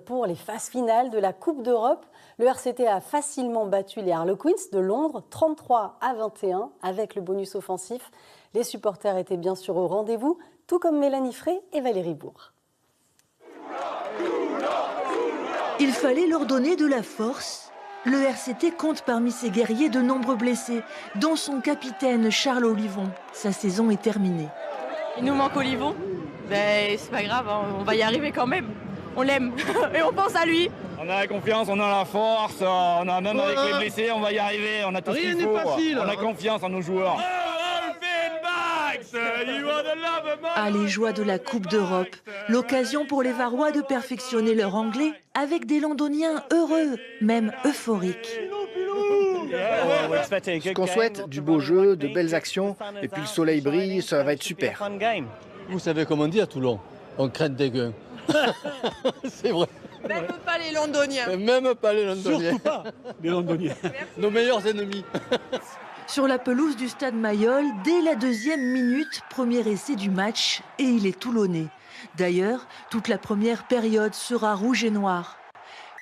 Pour les phases finales de la Coupe d'Europe, le RCT a facilement battu les Harlequins de Londres, 33-21, avec le bonus offensif. Les supporters étaient bien sûr au rendez-vous, tout comme Mélanie Frey et Valérie Bourg. Il fallait leur donner de la force. Le RCT compte parmi ses guerriers de nombreux blessés, dont son capitaine Charles Olivon. Sa saison est terminée. Il nous manque Olivon, mais c'est pas grave, hein, on va y arriver quand même. On l'aime et on pense à lui. On a la confiance, on a la force, on a même avec les blessés, on va y arriver, on a tout ce qu'il faut. On a confiance en nos joueurs. Ah, les joies de la Coupe d'Europe, l'occasion pour les Varois de perfectionner leur anglais avec des Londoniens heureux, même euphoriques. Ce qu'on souhaite, du beau jeu, de belles actions, et puis le soleil brille, ça va être super. Vous savez comment on dit à Toulon? On craint des gueux. C'est vrai. Même pas les Londoniens. Même pas les Londoniens. Surtout pas les Londoniens. Nos meilleurs ennemis. Sur la pelouse du stade Mayol, dès la 2e minute, premier essai du match, et il est toulonnais. D'ailleurs, toute la première période sera rouge et noir.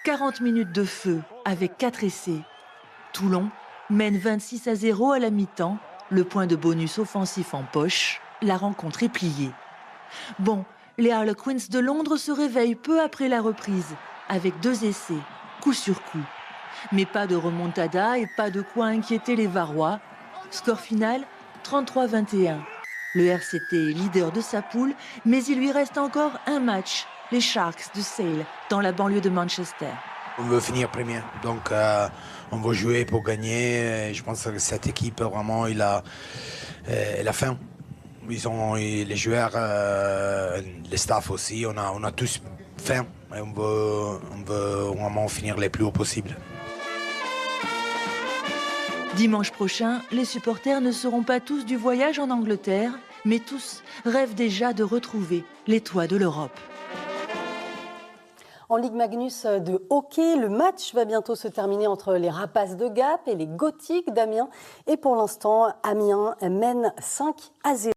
40 minutes de feu, avec 4 essais. Toulon mène 26-0 à la mi-temps, le point de bonus offensif en poche, la rencontre est pliée. Bon, les Harlequins de Londres se réveillent peu après la reprise, avec 2 essais, coup sur coup. Mais pas de remontada et pas de quoi inquiéter les Varois. Score final, 33-21. Le RCT est leader de sa poule, mais il lui reste encore un match, les Sharks de Sale, dans la banlieue de Manchester. On veut finir premier, donc on va jouer pour gagner. Je pense que cette équipe, vraiment, elle a faim. Ils ont les joueurs, les staffs aussi, on a tous faim. Et on veut vraiment finir le plus haut possible. Dimanche prochain, les supporters ne seront pas tous du voyage en Angleterre, mais tous rêvent déjà de retrouver les toits de l'Europe. En Ligue Magnus de hockey, le match va bientôt se terminer entre les Rapaces de Gap et les Gothiques d'Amiens. Et pour l'instant, Amiens mène 5-0.